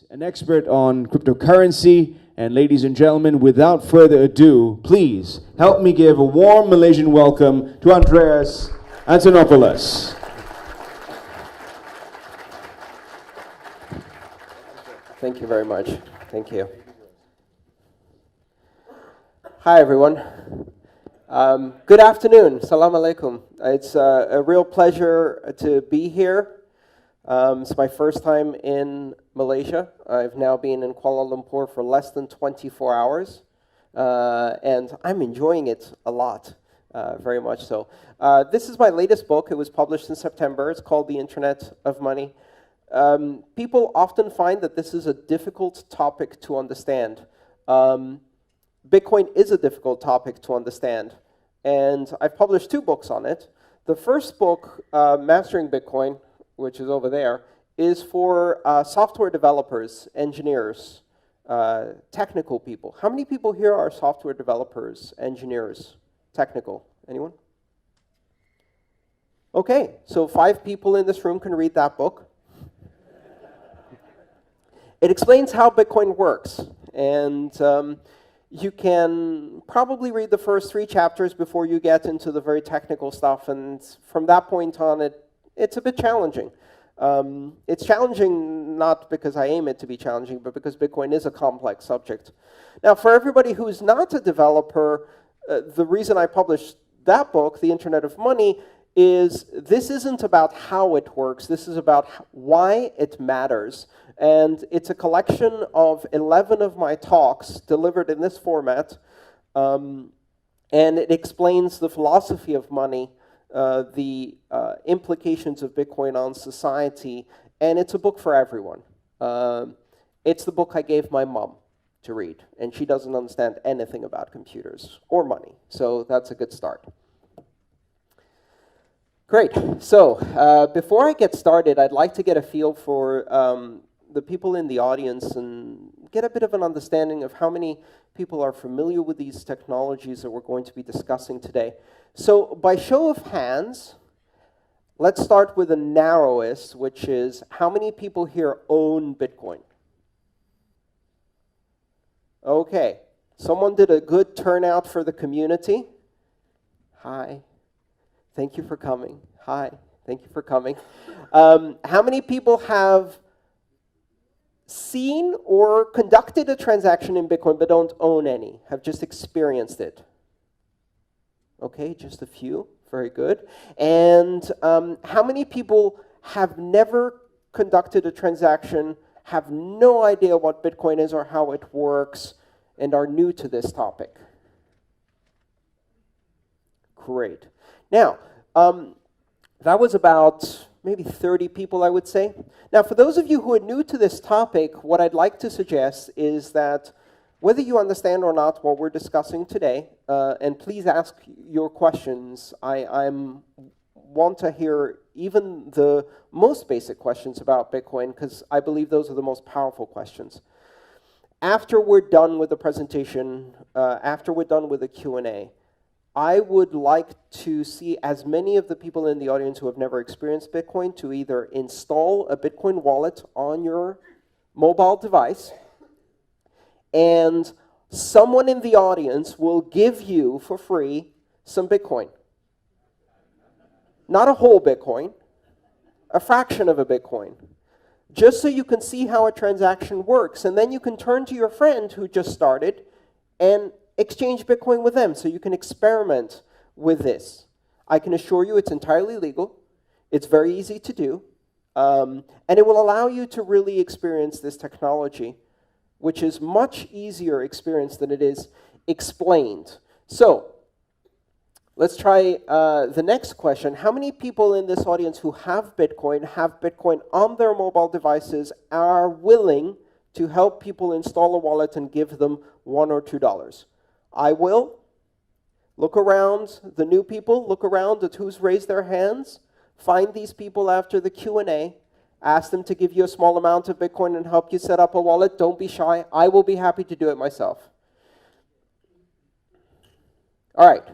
an expert on cryptocurrency. And ladies and gentlemen, without further ado, please help me give a warm Malaysian welcome to Andreas Antonopoulos. Thank you very much. Thank you. Hi, everyone. Good afternoon. Salam alaikum. It's a real pleasure to be here. It's my first time in Malaysia. I've now been in Kuala Lumpur for less than 24 hours, and I'm enjoying it a lot, very much so. This is my latest book. It was published in September. It's called The Internet of Money. People often find that this is a difficult topic to understand. Bitcoin is a difficult topic to understand, and I've published 2 books on it. The first book, Mastering Bitcoin, which is over there, is for software developers, engineers, technical people. How many people here are software developers, engineers, technical? Anyone? Okay, so 5 people in this room can read that book. It explains how Bitcoin works, and you can probably read the first 3 chapters before you get into the very technical stuff, and from that point on, it's a bit challenging. It's challenging not because I aim it to be challenging, but because Bitcoin is a complex subject. Now, for everybody who's not a developer, the reason I published that book, The Internet of Money, is this isn't about how it works. This is about why it matters. And it's a collection of 11 of my talks delivered in this format. And it explains the philosophy of money, the implications of Bitcoin on society, and it's a book for everyone. It's the book I gave my mom to read, and she doesn't understand anything about computers or money, so that's a good start. Great. So before I get started, I'd like to get a feel for the people in the audience and get a bit of an understanding of how many people are familiar with these technologies that we're going to be discussing today. So by show of hands, let's start with the narrowest, which is how many people here own Bitcoin? Okay, someone did a good turnout for the community. Hi, thank you for coming. Hi, thank you for coming. How many people have seen or conducted a transaction in Bitcoin but don't own any, have just experienced it? Okay, just a few. Very good. And how many people have never conducted a transaction, have no idea what Bitcoin is or how it works, and are new to this topic? Great. Now, that was about maybe 30 people, I would say. Now, for those of you who are new to this topic, what I'd like to suggest is that whether you understand or not what we're discussing today, and please ask your questions. I want to hear even the most basic questions about Bitcoin, because I believe those are the most powerful questions. After we're done with the presentation, after we're done with the Q&A, I would like to see as many of the people in the audience who have never experienced Bitcoin to either install a Bitcoin wallet on your mobile device, and someone in the audience will give you for free some Bitcoin. Not a whole Bitcoin, a fraction of a Bitcoin, just so you can see how a transaction works. And then you can turn to your friend who just started and exchange Bitcoin with them so you can experiment with this. I can assure you it's entirely legal. It's very easy to do. And it will allow you to really experience this technology, which is much easier experience than it is explained. So let's try the next question. How many people in this audience who have Bitcoin on their mobile devices, are willing to help people install a wallet and give them $1 or $2? I will. Look around, the new people, look around at who's raised their hands. Find these people after the Q&A. Ask them to give you a small amount of Bitcoin and help you set up a wallet. Don't be shy. I will be happy to do it myself. All right.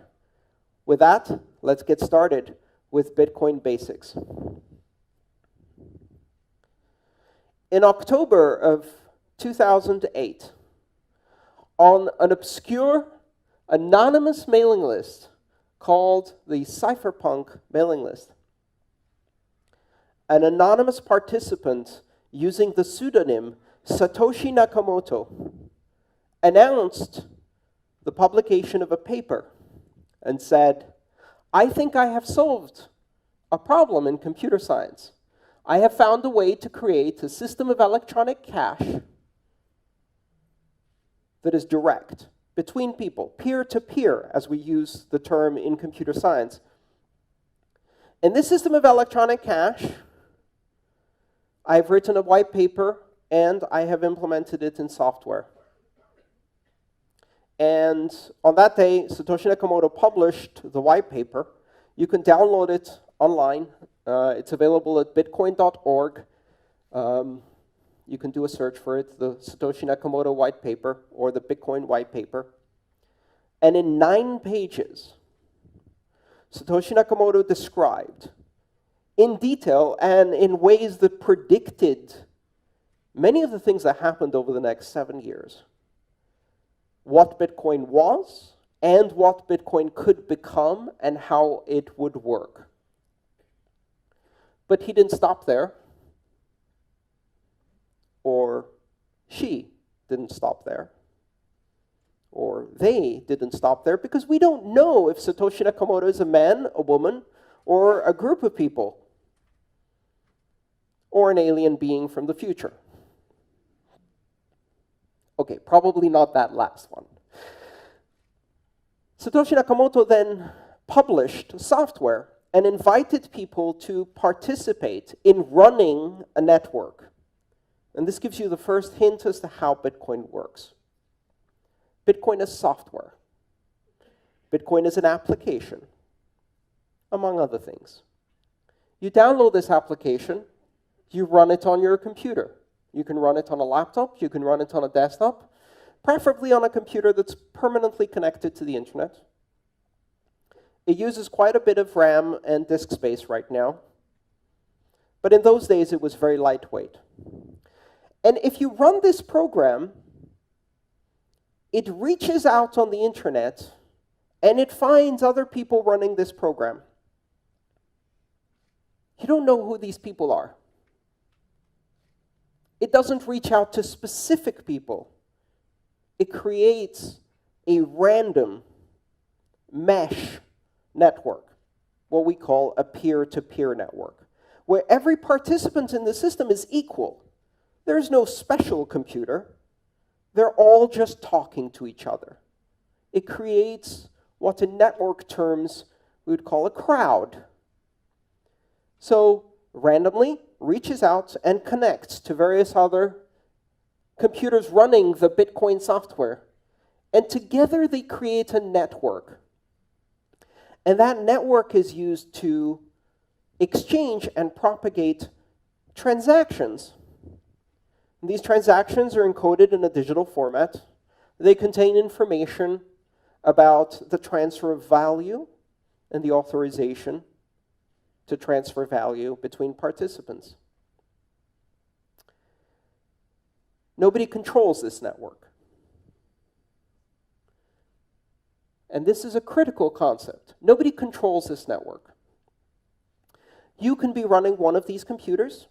With that, let's get started with Bitcoin basics. In October of 2008, on an obscure, anonymous mailing list called the Cypherpunk mailing list, an anonymous participant using the pseudonym Satoshi Nakamoto announced the publication of a paper and said, "I think I have solved a problem in computer science. I have found a way to create a system of electronic cash that is direct between people, peer-to-peer, as we use the term in computer science. In this system of electronic cash, I've written a white paper and I have implemented it in software." And on that day, Satoshi Nakamoto published the white paper. You can download it online. It's available at bitcoin.org. You can do a search for it, the Satoshi Nakamoto white paper or the Bitcoin white paper. And in 9 pages, Satoshi Nakamoto described in detail and in ways that predicted many of the things that happened over the next 7 years, what Bitcoin was and what Bitcoin could become and how it would work. But he didn't stop there, or she didn't stop there, or they didn't stop there, because we don't know if Satoshi Nakamoto is a man, a woman, or a group of people, or an alien being from the future. Okay, probably not that last one. Satoshi Nakamoto then published software and invited people to participate in running a network. And this gives you the first hint as to how Bitcoin works. Bitcoin is software. Bitcoin is an application, among other things. You download this application, you run it on your computer. You can run it on a laptop, you can run it on a desktop, preferably on a computer that's permanently connected to the internet. It uses quite a bit of RAM and disk space right now, but in those days it was very lightweight. And if you run this program, it reaches out on the internet and it finds other people running this program. You don't know who these people are. It doesn't reach out to specific people. It creates a random mesh network, what we call a peer-to-peer network, where every participant in the system is equal. There's no special computer. They're all just talking to each other. It creates what in network terms we would call a crowd. So randomly reaches out and connects to various other computers running the Bitcoin software. And together they create a network. And that network is used to exchange and propagate transactions. And these transactions are encoded in a digital format. They contain information about the transfer of value and the authorization to transfer value between participants. Nobody controls this network. And this is a critical concept. Nobody controls this network. You can be running one of these computers.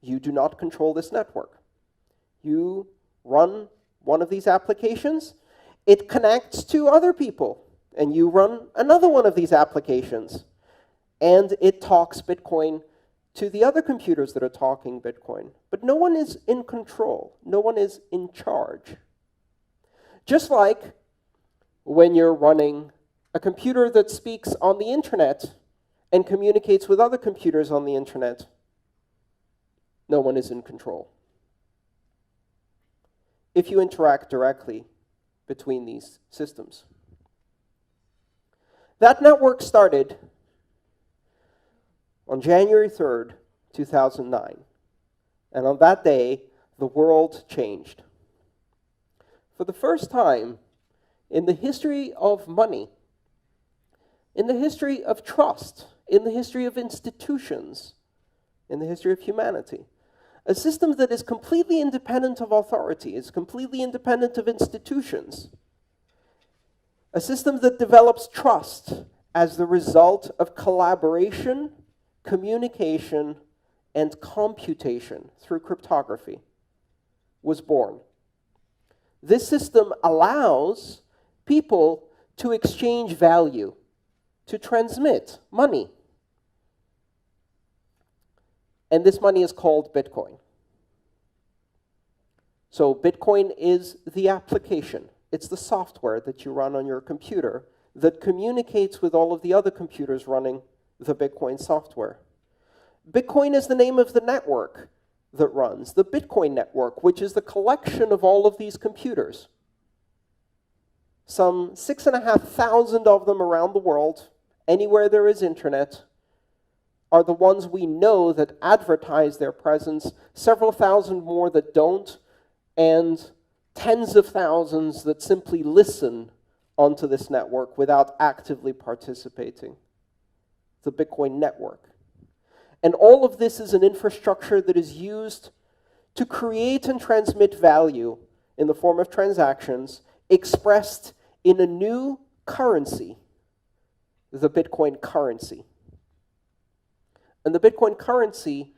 You do not control this network. You run one of these applications. It connects to other people. And you run another one of these applications. And it talks Bitcoin to the other computers that are talking Bitcoin. But no one is in control. No one is in charge. Just like when you're running a computer that speaks on the internet and communicates with other computers on the internet, no one is in control. If you interact directly between these systems. That network started on January 3rd, 2009. And on that day, the world changed. For the first time in the history of money, in the history of trust, in the history of institutions, in the history of humanity, A system that is completely independent of authority, is completely independent of institutions. A system that develops trust as the result of collaboration, communication, and computation through cryptography was born. This system allows people to exchange value, to transmit money. And this money is called Bitcoin. So Bitcoin is the application. It's the software that you run on your computer that communicates with all of the other computers running the Bitcoin software. Bitcoin is the name of the network that runs, the Bitcoin network, which is the collection of all of these computers. Some 6,500 of them around the world, anywhere there is internet, are the ones we know that advertise their presence, several thousand more that don't, and tens of thousands that simply listen onto this network without actively participating. The Bitcoin network. And all of this is an infrastructure that is used to create and transmit value in the form of transactions expressed in a new currency, the Bitcoin currency. And the Bitcoin currency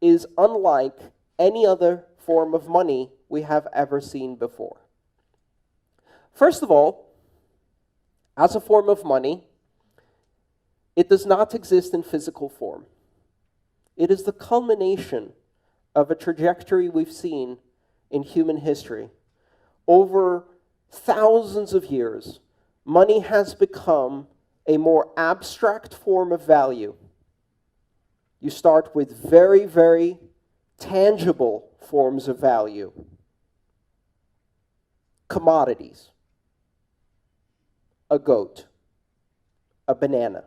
is unlike any other form of money we have ever seen before. First of all, as a form of money, it does not exist in physical form. It is the culmination of a trajectory we've seen in human history. Over thousands of years, money has become a more abstract form of value. You start with very, very tangible forms of value. Commodities. A goat. A banana.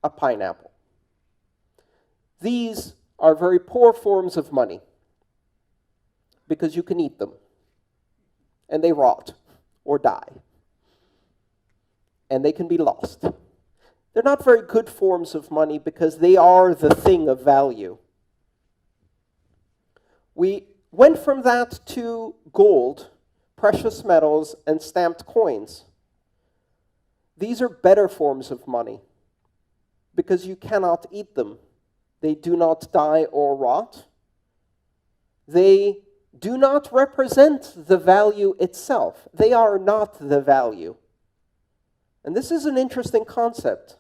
A pineapple. These are very poor forms of money because you can eat them and they rot or die and they can be lost. They're not very good forms of money because they are the thing of value. We went from that to gold, precious metals, and stamped coins. These are better forms of money because you cannot eat them. They do not die or rot. They do not represent the value itself. They are not the value. And this is an interesting concept.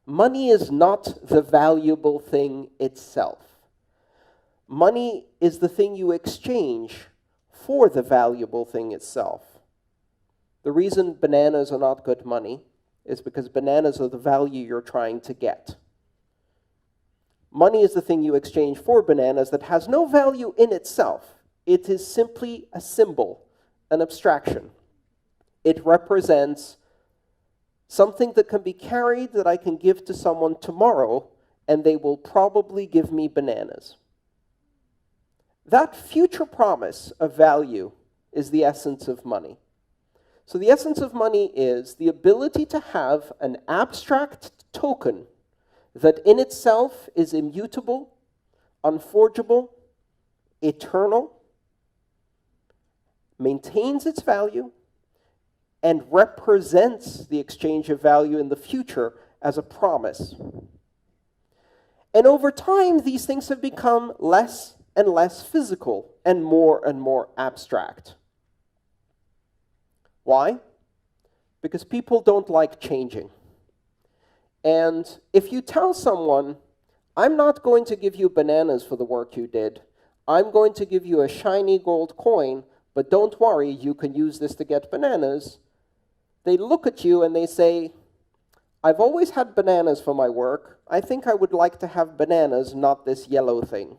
Money is not the valuable thing itself. Money is the thing you exchange for the valuable thing itself. The reason bananas are not good money is because bananas are the value you're trying to get. Money is the thing you exchange for bananas that has no value in itself. It is simply a symbol, an abstraction. It represents something that can be carried that I can give to someone tomorrow, and they will probably give me bananas. That future promise of value is the essence of money. So the essence of money is the ability to have an abstract token that in itself is immutable, unforgeable, eternal, maintains its value, and represents the exchange of value in the future as a promise. And over time, these things have become less and less physical and more abstract. Why? Because people don't like changing. And if you tell someone, I'm not going to give you bananas for the work you did, I'm going to give you a shiny gold coin, but don't worry, you can use this to get bananas, they look at you and they say, I've always had bananas for my work. I think I would like to have bananas, not this yellow thing.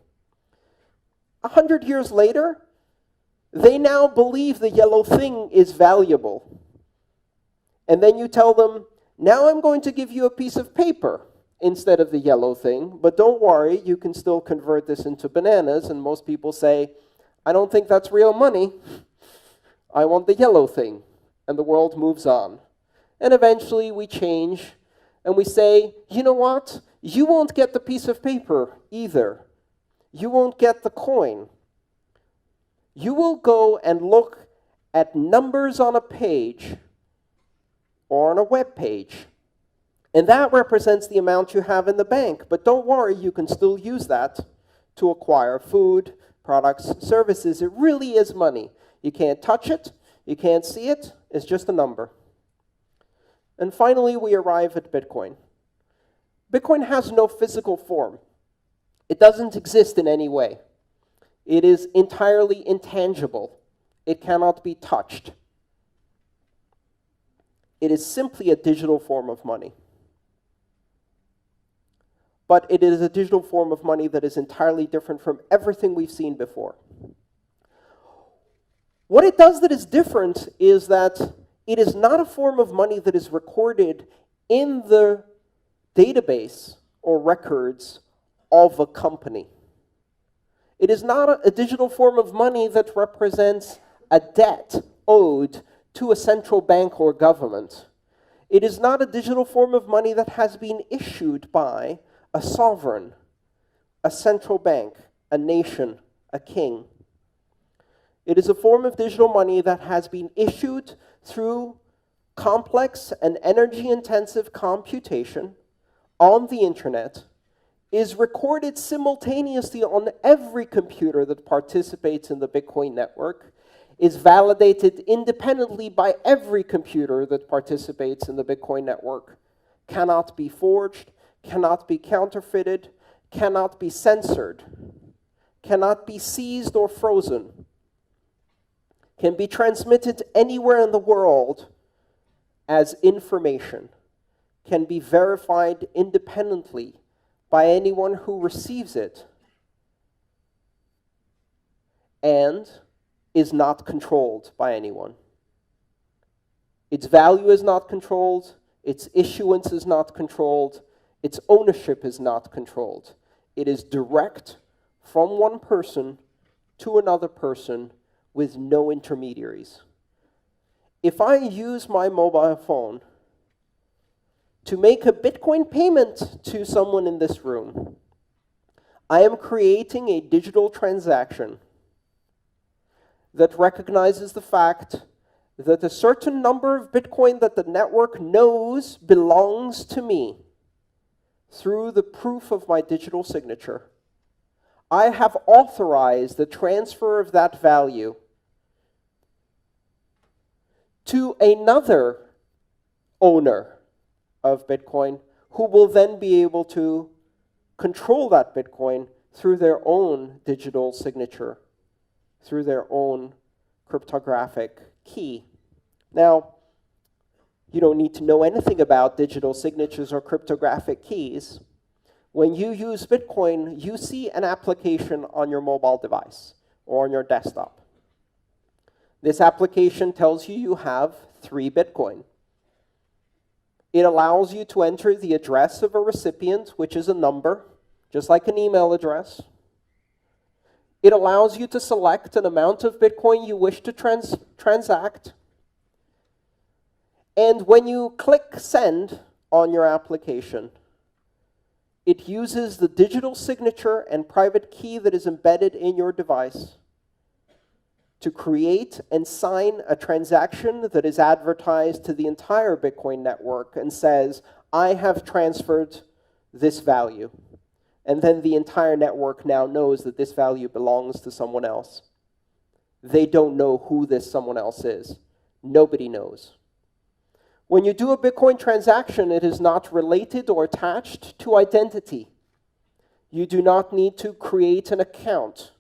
100 years later, they now believe the yellow thing is valuable. And then you tell them, now I'm going to give you a piece of paper instead of the yellow thing, but don't worry, you can still convert this into bananas. And most people say, I don't think that's real money. I want the yellow thing. And the world moves on. And eventually we change and we say, you know what? You won't get the piece of paper either. you won't get the coin. You will go and look at numbers on a page or on a web page. And that represents the amount you have in the bank. But don't worry, you can still use that to acquire food, products, services. It really is money. You can't touch it. You can't see it. It's just a number. And finally, we arrive at Bitcoin. Bitcoin has no physical form. It doesn't exist in any way. It is entirely intangible. It cannot be touched. It is simply a digital form of money. But it is a digital form of money that is entirely different from everything we've seen before. What it does that is different is that it is not a form of money that is recorded in the database or records of a company. It is not a digital form of money that represents a debt owed to a central bank or government. It is not a digital form of money that has been issued by a sovereign, a central bank, a nation, a king. It is a form of digital money that has been issued through complex and energy-intensive computation on the internet, is recorded simultaneously on every computer that participates in the Bitcoin network, is validated independently by every computer that participates in the Bitcoin network, cannot be forged, cannot be counterfeited, cannot be censored, cannot be seized or frozen, can be transmitted anywhere in the world as information, can be verified independently by anyone who receives it, and is not controlled by anyone. Its value is not controlled, its issuance is not controlled, its ownership is not controlled. It is direct from one person to another person with no intermediaries. If I use my mobile phone to make a Bitcoin payment to someone in this room, I am creating a digital transaction that recognizes the fact that a certain number of Bitcoin that the network knows belongs to me through the proof of my digital signature. I have authorized the transfer of that value to another owner of Bitcoin who will then be able to control that Bitcoin through their own digital signature, through their own cryptographic key. Now, you don't need to know anything about digital signatures or cryptographic keys. When you use Bitcoin, you see an application on your mobile device or on your desktop. This application tells you you have 3 Bitcoin. It allows you to enter the address of a recipient, which is a number, just like an email address. It allows you to select an amount of Bitcoin you wish to transact. And when you click send on your application, it uses the digital signature and private key that is embedded in your device to create and sign a transaction that is advertised to the entire Bitcoin network and says, I have transferred this value. And then the entire network now knows that this value belongs to someone else. They don't know who this someone else is. Nobody knows. When you do a Bitcoin transaction, it is not related or attached to identity. You do not need to create an account.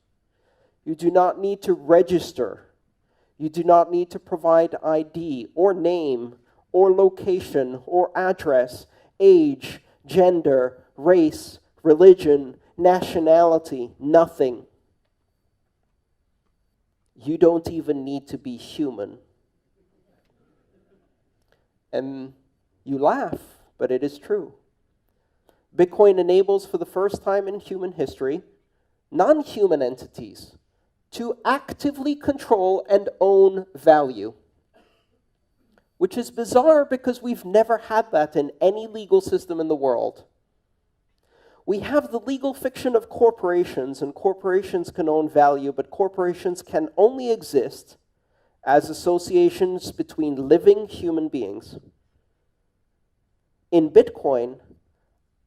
You do not need to register. You do not need to provide ID or name or location or address, age, gender, race, religion, nationality, nothing. You don't even need to be human. And you laugh, but it is true. Bitcoin enables, for the first time in human history, non-human entities to actively control and own value, which is bizarre because we've never had that in any legal system in the world. We have the legal fiction of corporations, and corporations can own value, but corporations can only exist as associations between living human beings. In Bitcoin,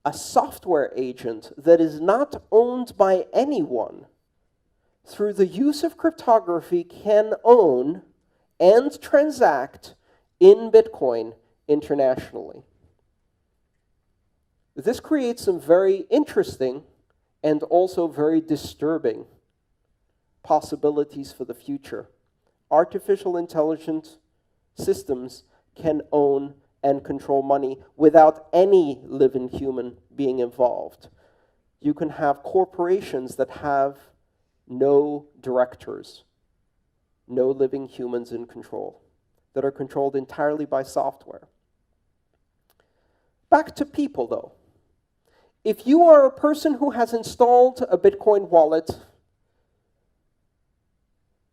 a software agent that is not owned by anyone, through the use of cryptography, can own and transact in Bitcoin internationally. This creates some very interesting and also very disturbing possibilities for the future. Artificial intelligence systems can own and control money without any living human being involved. You can have corporations that have no directors, no living humans in control, that are controlled entirely by software. Back to people, though. If you are a person who has installed a Bitcoin wallet,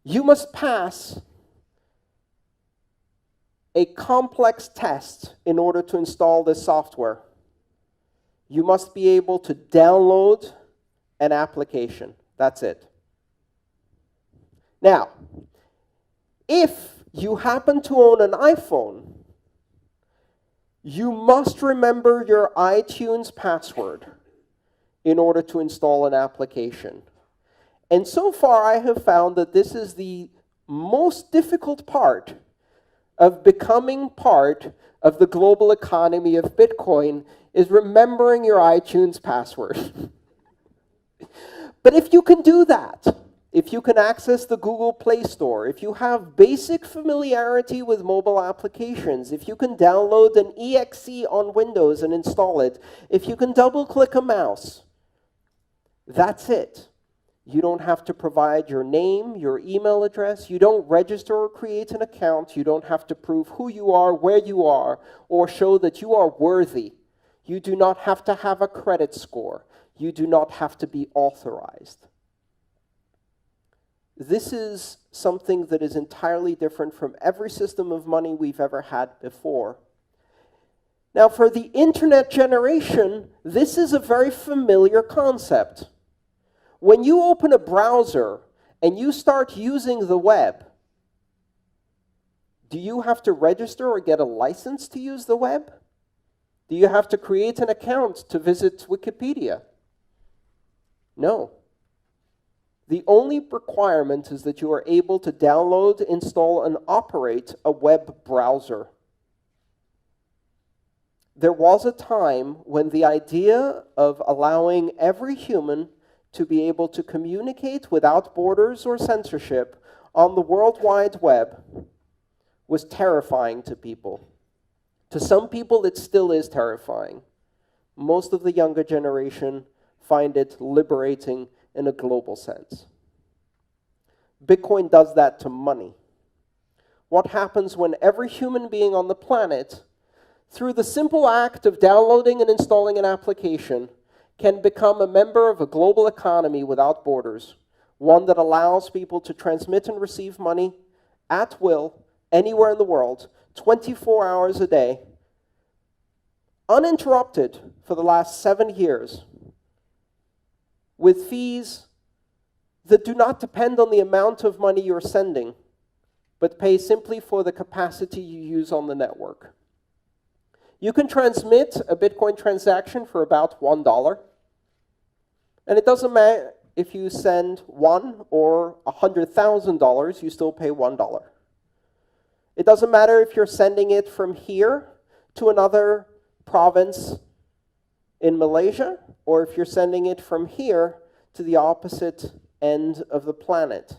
you must pass a complex test in order to install this software. You must be able to download an application. That's it. Now, if you happen to own an iPhone, you must remember your iTunes password in order to install an application. And so far, I have found that this is the most difficult part of becoming part of the global economy of Bitcoin, is remembering your iTunes password. But if you can do that, if you can access the Google Play Store, if you have basic familiarity with mobile applications, if you can download an exe on Windows and install it, if you can double-click a mouse, that's it. You don't have to provide your name, your email address. You don't register or create an account. You don't have to prove who you are, where you are, or show that you are worthy. You do not have to have a credit score. You do not have to be authorized. This is something that is entirely different from every system of money we've ever had before. Now, for the internet generation, this is a very familiar concept. When you open a browser and you start using the web, do you have to register or get a license to use the web? Do you have to create an account to visit Wikipedia? No. The only requirement is that you are able to download, install, and operate a web browser. There was a time when the idea of allowing every human to be able to communicate without borders or censorship on the World Wide Web was terrifying to people. To some people, it still is terrifying. Most of the younger generation find it liberating in a global sense. Bitcoin does that to money. What happens when every human being on the planet, through the simple act of downloading and installing an application, can become a member of a global economy without borders, one that allows people to transmit and receive money at will, anywhere in the world, 24 hours a day, uninterrupted for the last 7 years, with fees that do not depend on the amount of money you're sending, but pay simply for the capacity you use on the network. You can transmit a Bitcoin transaction for about $1. And it doesn't matter if you send $1 or $100,000, you still pay $1. It doesn't matter if you're sending it from here to another province in Malaysia, or if you're sending it from here to the opposite end of the planet.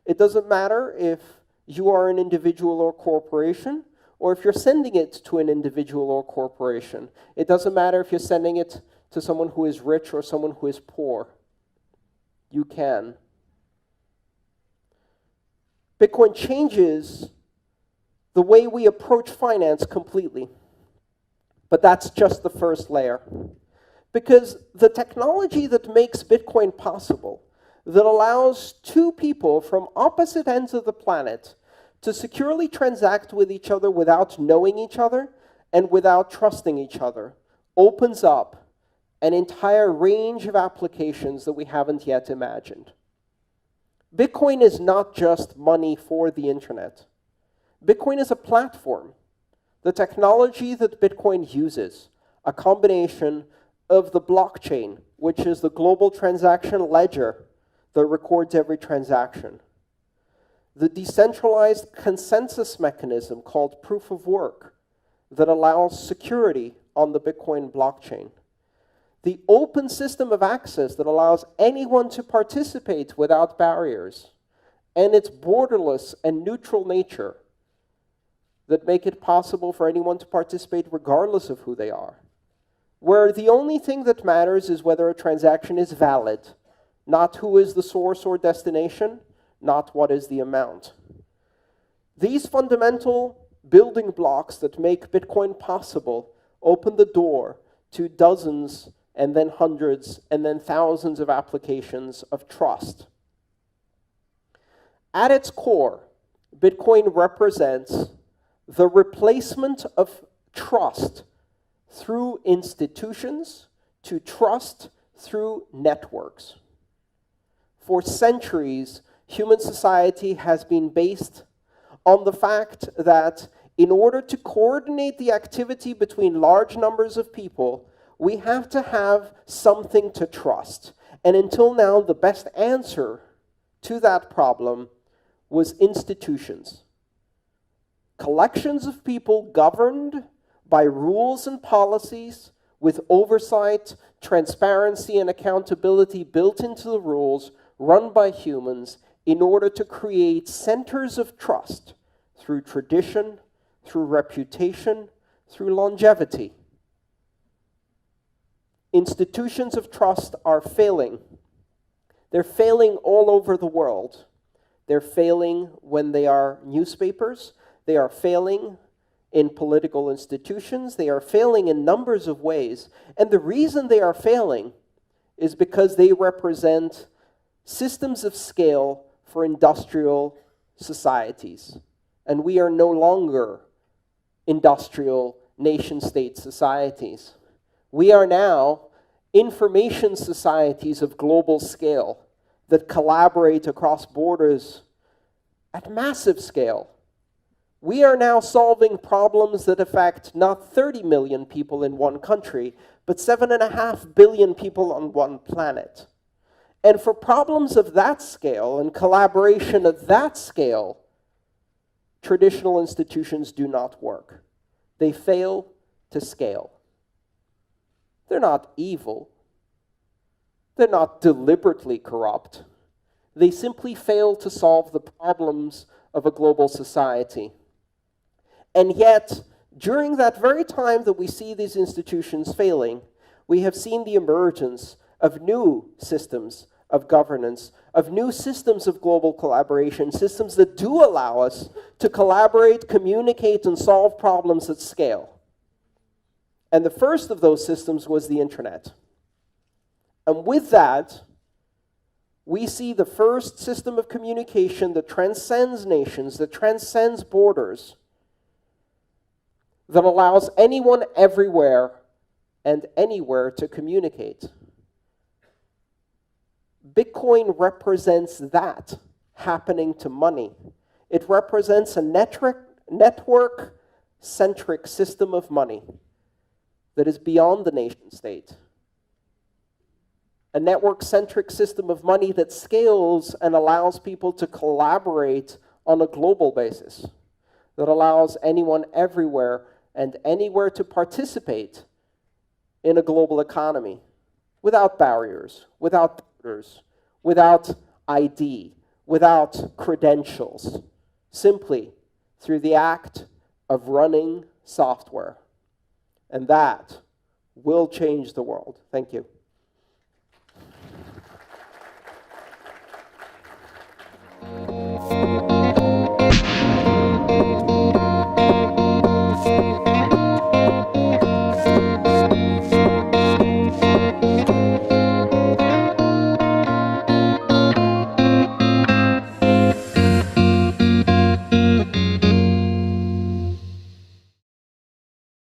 It doesn't matter if you are an individual or corporation, or if you're sending it to an individual or corporation. It doesn't matter if you're sending it to someone who is rich or someone who is poor. You can. Bitcoin changes the way we approach finance completely. But that's just the first layer. Because the technology that makes Bitcoin possible, that allows two people from opposite ends of the planet to securely transact with each other without knowing each other and without trusting each other, opens up an entire range of applications that we haven't yet imagined. Bitcoin is not just money for the internet. Bitcoin is a platform. The technology that Bitcoin uses, a combination of the blockchain, which is the global transaction ledger that records every transaction, the decentralized consensus mechanism called proof of work that allows security on the Bitcoin blockchain, the open system of access that allows anyone to participate without barriers, and its borderless and neutral nature that make it possible for anyone to participate regardless of who they are, where the only thing that matters is whether a transaction is valid, not who is the source or destination, not what is the amount. These fundamental building blocks that make Bitcoin possible open the door to dozens and then hundreds and then thousands of applications of trust. At its core, Bitcoin represents the replacement of trust through institutions to trust through networks. For centuries, human society has been based on the fact that in order to coordinate the activity between large numbers of people, we have to have something to trust. And until now, the best answer to that problem was institutions. Collections of people governed by rules and policies with oversight, transparency, and accountability built into the rules, run by humans in order to create centers of trust through tradition, through reputation, through longevity. Institutions of trust are failing. They're failing all over the world. They're failing when they are newspapers. They are failing in political institutions. They are failing in numbers of ways. And the reason they are failing is because they represent systems of scale for industrial societies. And we are no longer industrial nation-state societies. We are now information societies of global scale that collaborate across borders at massive scale. We are now solving problems that affect not 30 million people in one country, but 7.5 billion people on one planet. And for problems of that scale and collaboration of that scale, traditional institutions do not work. They fail to scale. They're not evil. They're not deliberately corrupt. They simply fail to solve the problems of a global society. And yet, during that very time that we see these institutions failing, we have seen the emergence of new systems of governance, of new systems of global collaboration, systems that do allow us to collaborate, communicate, and solve problems at scale. And the first of those systems was the internet. And with that, we see the first system of communication that transcends nations, that transcends borders, that allows anyone everywhere and anywhere to communicate. Bitcoin represents that happening to money. It represents a network-centric system of money that is beyond the nation state. A network-centric system of money that scales and allows people to collaborate on a global basis, that allows anyone everywhere and anywhere to participate in a global economy without barriers, without borders, without ID, without credentials, simply through the act of running software. And that will change the world. Thank you.